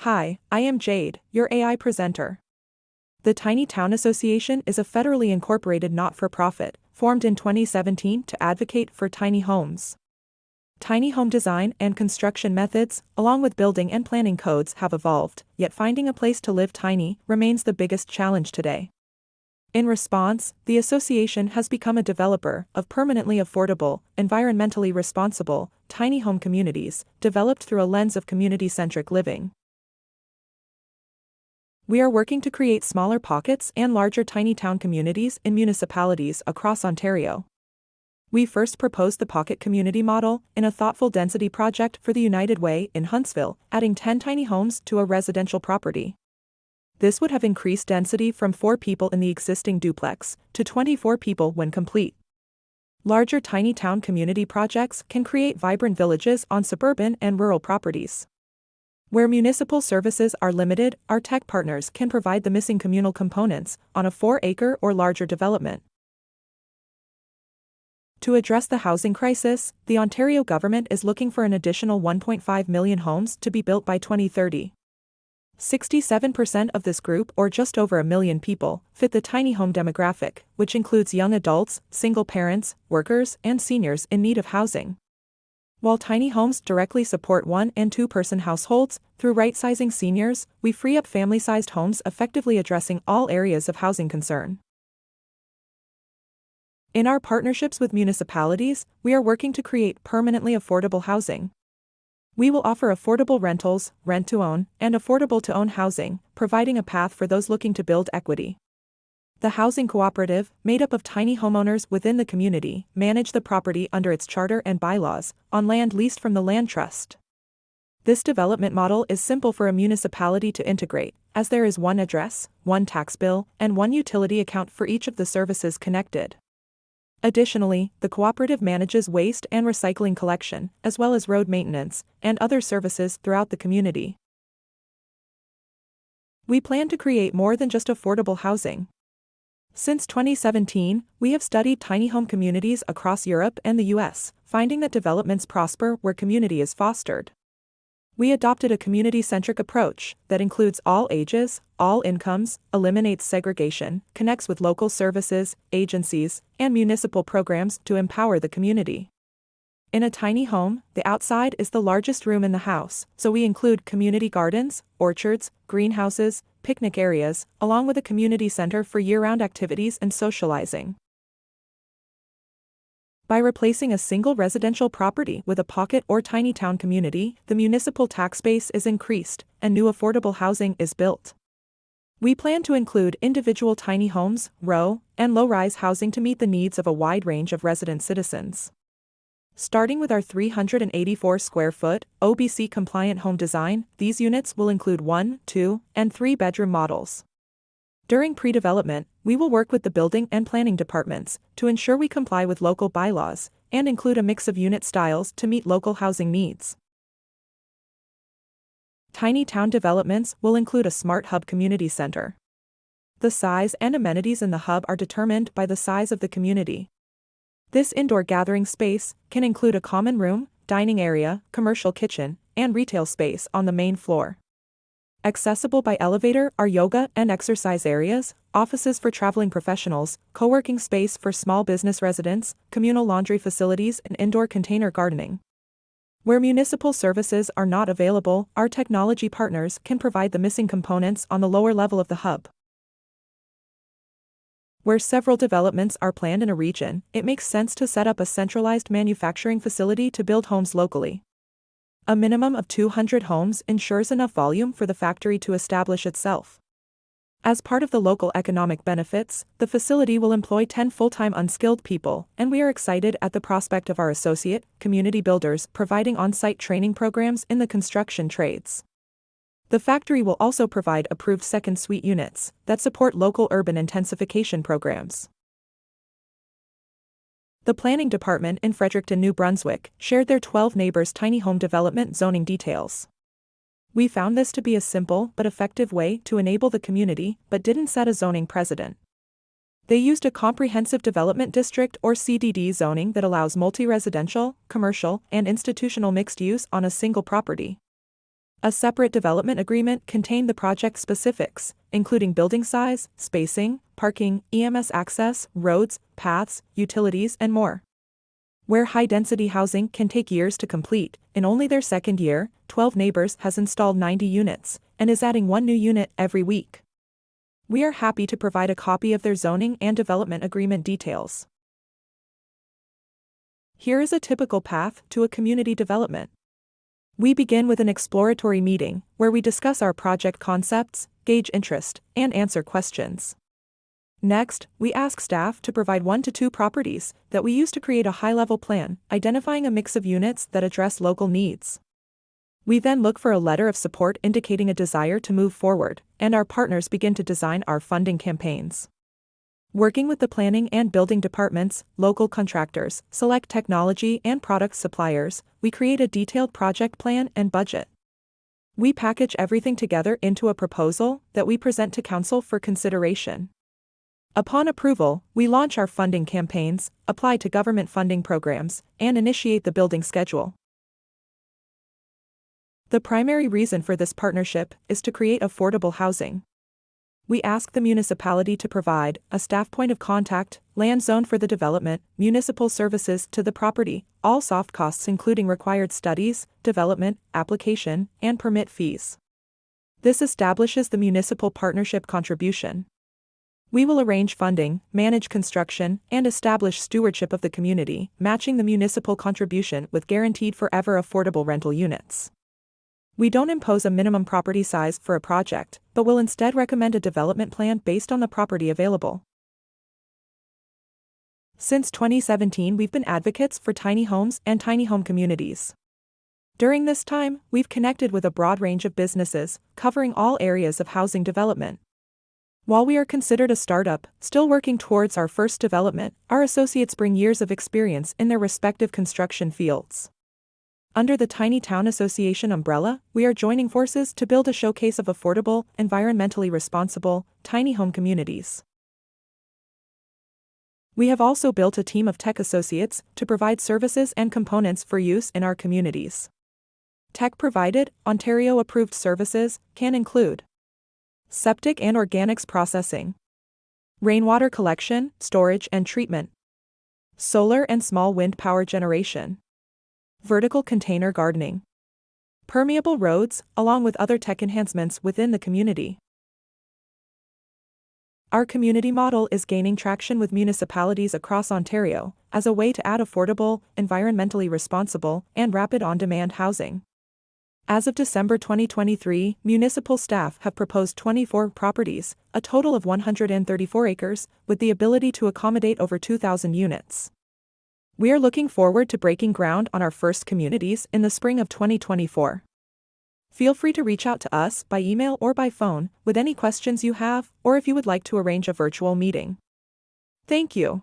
Hi, I am Jade, your AI presenter. The Tiny Town Association is a federally incorporated not-for-profit, formed in 2017 to advocate for tiny homes. Tiny home design and construction methods, along with building and planning codes, have evolved, yet finding a place to live tiny remains the biggest challenge today. In response, the association has become a developer of permanently affordable, environmentally responsible, tiny home communities, developed through a lens of community-centric living. We are working to create smaller pockets and larger tiny town communities in municipalities across Ontario. We first proposed the pocket community model in a thoughtful density project for the United Way in Huntsville, adding 10 tiny homes to a residential property. This would have increased density from 4 people in the existing duplex to 24 people when complete. Larger tiny town community projects can create vibrant villages on suburban and rural properties. Where municipal services are limited, our tech partners can provide the missing communal components on a 4-acre or larger development. To address the housing crisis, the Ontario government is looking for an additional 1.5 million homes to be built by 2030. 67% of this group, or just over 1 million people, fit the tiny home demographic, which includes young adults, single parents, workers, and seniors in need of housing. While tiny homes directly support 1- and 2-person households, through right-sizing seniors, we free up family-sized homes, effectively addressing all areas of housing concern. In our partnerships with municipalities, we are working to create permanently affordable housing. We will offer affordable rentals, rent-to-own, and affordable-to-own housing, providing a path for those looking to build equity. The housing cooperative, made up of tiny homeowners within the community, manage the property under its charter and bylaws, on land leased from the land trust. This development model is simple for a municipality to integrate, as there is one address, one tax bill, and one utility account for each of the services connected. Additionally, the cooperative manages waste and recycling collection, as well as road maintenance, and other services throughout the community. We plan to create more than just affordable housing. Since 2017, we have studied tiny home communities across Europe and the US, finding that developments prosper where community is fostered. We adopted a community-centric approach that includes all ages, all incomes, eliminates segregation, connects with local services, agencies, and municipal programs to empower the community. In a tiny home, the outside is the largest room in the house, so we include community gardens, orchards, greenhouses, picnic areas, along with a community center for year-round activities and socializing. By replacing a single residential property with a pocket or tiny town community, the municipal tax base is increased, and new affordable housing is built. We plan to include individual tiny homes, row, and low-rise housing to meet the needs of a wide range of resident citizens. Starting with our 384-square-foot, OBC-compliant home design, these units will include 1, 2, and 3-bedroom models. During pre-development, we will work with the building and planning departments to ensure we comply with local bylaws and include a mix of unit styles to meet local housing needs. Tiny town developments will include a smart hub community center. The size and amenities in the hub are determined by the size of the community. This indoor gathering space can include a common room, dining area, commercial kitchen, and retail space on the main floor. Accessible by elevator are yoga and exercise areas, offices for traveling professionals, co-working space for small business residents, communal laundry facilities, and indoor container gardening. Where municipal services are not available, our technology partners can provide the missing components on the lower level of the hub. Where several developments are planned in a region, it makes sense to set up a centralized manufacturing facility to build homes locally. A minimum of 200 homes ensures enough volume for the factory to establish itself. As part of the local economic benefits, the facility will employ 10 full-time unskilled people, and we are excited at the prospect of our associate, community builders, providing on-site training programs in the construction trades. The factory will also provide approved second suite units that support local urban intensification programs. The planning department in Fredericton, New Brunswick, shared their 12 neighbors' tiny home development zoning details. We found this to be a simple but effective way to enable the community, but didn't set a zoning precedent. They used a comprehensive development district or CDD zoning that allows multi-residential, commercial, and institutional mixed use on a single property. A separate development agreement contained the project specifics, including building size, spacing, parking, EMS access, roads, paths, utilities, and more. Where high-density housing can take years to complete, in only their second year, 12 Neighbors has installed 90 units, and is adding one new unit every week. We are happy to provide a copy of their zoning and development agreement details. Here is a typical path to a community development. We begin with an exploratory meeting, where we discuss our project concepts, gauge interest, and answer questions. Next, we ask staff to provide 1 to 2 properties that we use to create a high-level plan, identifying a mix of units that address local needs. We then look for a letter of support indicating a desire to move forward, and our partners begin to design our funding campaigns. Working with the planning and building departments, local contractors, select technology and product suppliers, we create a detailed project plan and budget. We package everything together into a proposal that we present to council for consideration. Upon approval, we launch our funding campaigns, apply to government funding programs, and initiate the building schedule. The primary reason for this partnership is to create affordable housing. We ask the municipality to provide a staff point of contact, land zone for the development, municipal services to the property, all soft costs including required studies, development, application, and permit fees. This establishes the municipal partnership contribution. We will arrange funding, manage construction, and establish stewardship of the community, matching the municipal contribution with guaranteed forever affordable rental units. We don't impose a minimum property size for a project, but will instead recommend a development plan based on the property available. Since 2017, we've been advocates for tiny homes and tiny home communities. During this time, we've connected with a broad range of businesses, covering all areas of housing development. While we are considered a startup, still working towards our first development, our associates bring years of experience in their respective construction fields. Under the Tiny Town Association umbrella, we are joining forces to build a showcase of affordable, environmentally responsible, tiny home communities. We have also built a team of tech associates to provide services and components for use in our communities. Tech provided, Ontario-approved services can include septic and organics processing, rainwater collection, storage and treatment, solar and small wind power generation, vertical container gardening, permeable roads, along with other tech enhancements within the community. Our community model is gaining traction with municipalities across Ontario as a way to add affordable, environmentally responsible, and rapid on-demand housing. As of December 2023, municipal staff have proposed 24 properties, a total of 134 acres, with the ability to accommodate over 2,000 units. We are looking forward to breaking ground on our first communities in the spring of 2024. Feel free to reach out to us by email or by phone with any questions you have, or if you would like to arrange a virtual meeting. Thank you.